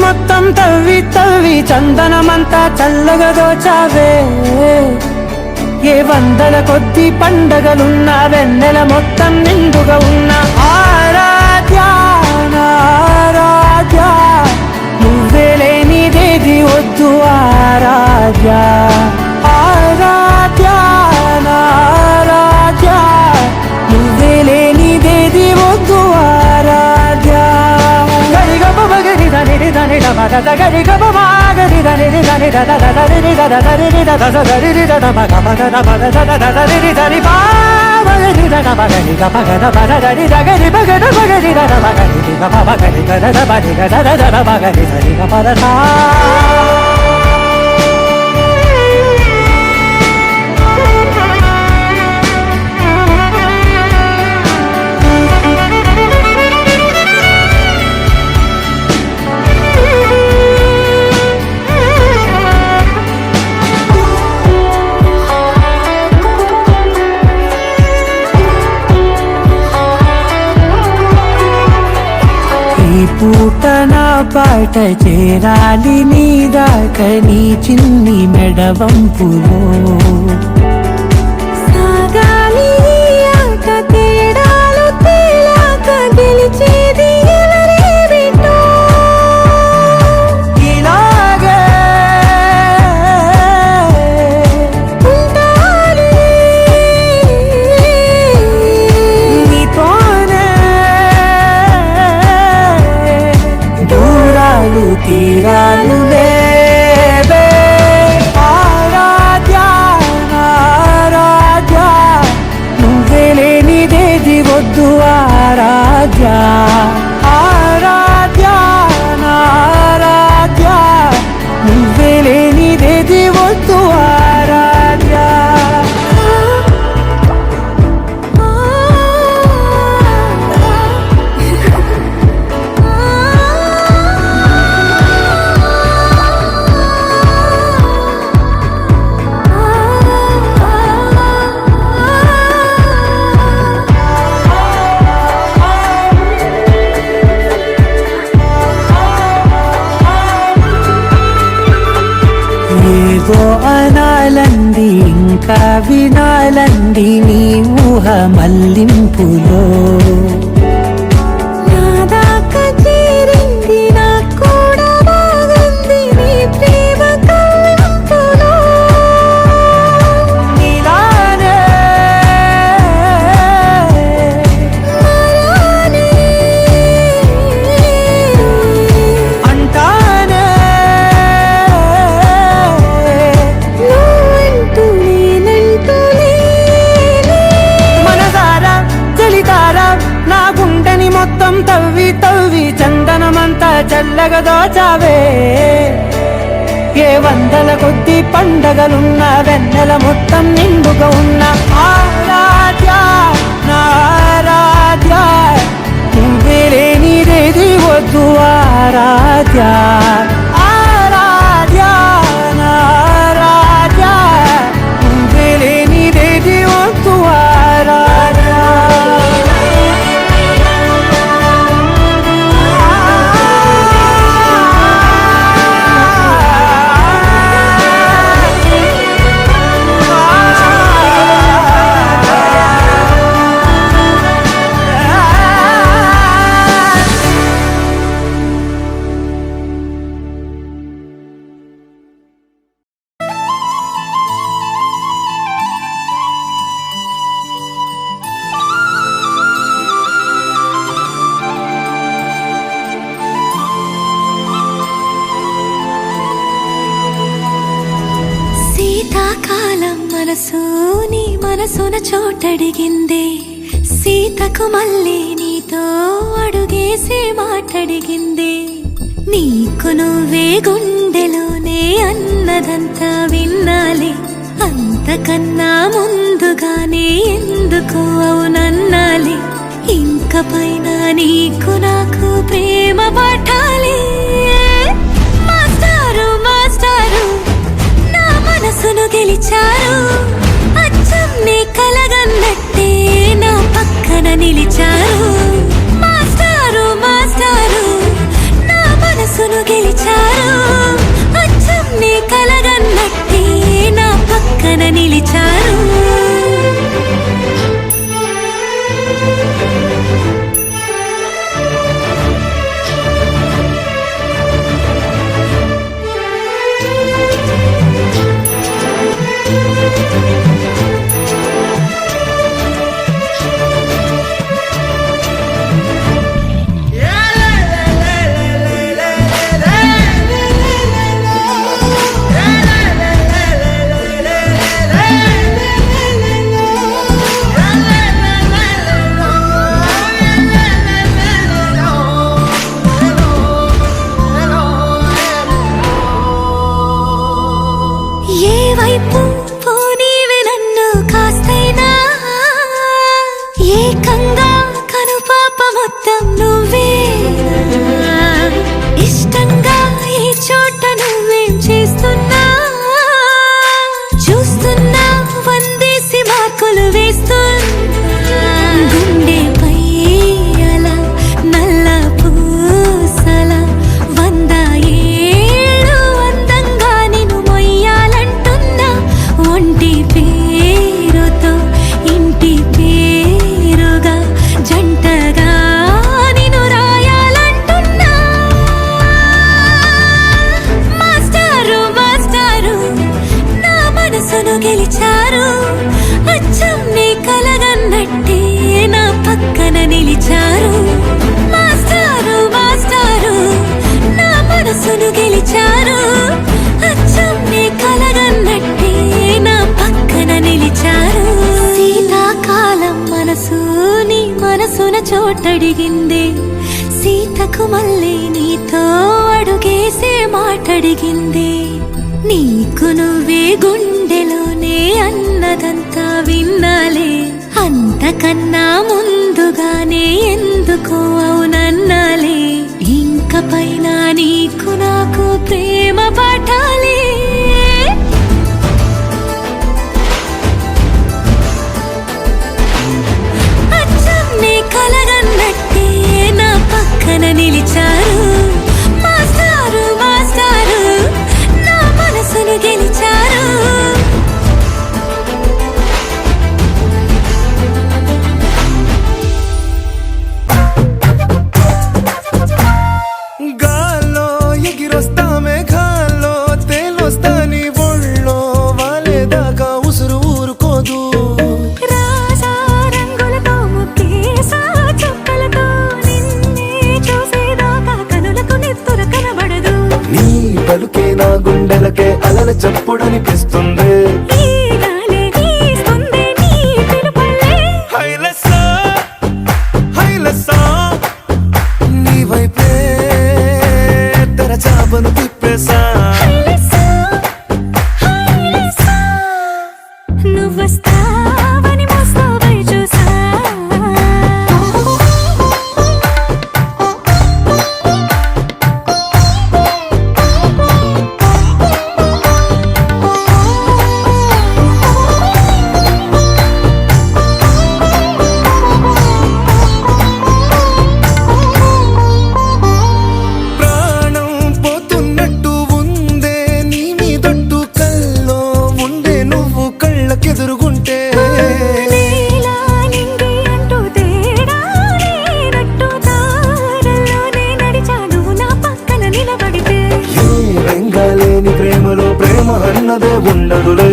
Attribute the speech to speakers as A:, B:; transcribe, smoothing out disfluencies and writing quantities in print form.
A: మొత్తం తవ్వి తవ్వి చందనమంతా చల్లగా దోచావే ఏ వందల కొద్ది పండగలున్నా వెన్నెల మొత్తం నిండుగా ఉన్న ఆరాధ్య ఆరాధ్య నువ్వే లేనిదేది వద్దు ఆరాధ్య ఆరాధ్య ఆరాధ్య నువ్వే లేనిదేది వద్దు ఆరాధ్య గరిగమ మగరి దని దని మగ గరి గమ మగరి దని దని దద దరి దద దరి దద దరి దద మగ మగ మగ దద దరి దరి బా మగరి దద మగరి గమ గద బద దరి దగరి మగద మగరి దద మగరి గమ మగరి దద దరి దద దద మగరి దరి గమ దద పూట నా పాట చేరాలి నీ దాక నీ చిన్ని మెడవంపులో
B: సాగాలి ఆట తేడాలు తేలాక గెలిచేది ఎవరేమిటో
A: ఇలాగే
B: ఉంటాలి
A: నీతోనే దూరాలు తీరాలు లేవే ఆరాధ్య ఆరాధ్య నువ్వే లేనిదేది వద్దు ఆరాధ్య ఆరాధ్య ఆరాధ్య నువ్వే లేనిదేది వద్దు ఆరాధ్య ఏదో అనాలంది ఇంకా వినాలంది నీ ఊహ మల్లింపులో
B: నా దాకా చేరింది నాకు కూడా బాగుంది నీ ప్రేమ కవ్వింపులో
A: నీలానే
B: మరానే
A: అంటానే
B: నువ్వంటూ నేనంటూ లేనే
A: మనసారా చలితారా నా గుండెని మొత్తం తవ్వి తవ్వి చందనమంతా చల్లగా దోచావే ఏ వందల కొద్ది పండగలున్న వెన్నెల మొత్తం నిండుగా ఉన్న ఆరాధ్య నా ఆరాధ్య నువ్వే లేనిదేది వద్దు ఆరాధ్య ఆరాధ్య నా ఆరాధ్య నువ్వే లేనిదేది వద్దు ఆరాధ్య
B: శీతాకాలం మనసు నీ మనసున చోటడిగిందే సీతకు మళ్ళీ నీతో అడుగేసే మాటడిగిందే నీకు నువ్వే గుండెలోనే అన్నదంతా విన్నాలి అంతకన్నా ముందుగానే ఎందుకు అవునన్నాలి ఇంక పైన నీకు నాకు ప్రేమ పట్టాలి మాస్టారు మాస్టారు నా మనసును గెలిచారు అచ్చం నీ కలగన్నట్టే నా పక్కన నిలిచారు మాస్టారు మాస్టారు నా మనసును గెలిచారు చోటడిగిందే సీతకు మళ్ళీ నీతో అడుగేసే మాటడిగిందే నీకు నువ్వే గుండెలోనే అన్నదంతా విన్నాలే అంతకన్నా ముందుగానే ఎందుకో అవునన్నాలే ఇంక పైన నీకు నాకు ప్రేమ పాఠాలే అచ్చం నీ కలగన్నట్టే నా పక్కన నిలిచారు మాస్టారు మాస్టారు నా మనసును గెలిచారు
C: గాల్లో ఎగిరొస్తా మేఘాల్లో తేలొస్తా నీ ఒళ్ళో వాలేదాకా ఉసురు ఊరుకోదు
B: రాసా రంగులతో ముక్కేసా చుక్కలతో నిన్నే చూసేదాకా కనులకు నెత్తుర కనబడదు
C: నీ పలుకే నా గుండెలకే అలల చప్పుడనిపిస్తుంది
B: ఈ గాలే తీస్తుంది నీ పిలుపులే
C: హైలెస్సా హైలెస్సా నీ వైపే తెరచాపను తిప్పేసా
B: హైలెస్సా, హైలెస్సా. నువ్వొస్తావని మోస్తావై చూసా
C: ప్రాణం పోతున్నట్టు ఉందే నీ మీదొట్టు కల్లో ఉండే నువ్వు కళ్ళకెదురుగుంటే
B: నీలా నింగి అంటూ తేడా లేనట్టు దారుల్లోనే నడిచాను నా పక్కన నిలబడితే
C: ఏ వెంగలేని ప్రేమలో ప్రేమ అన్నదే ఉండదులే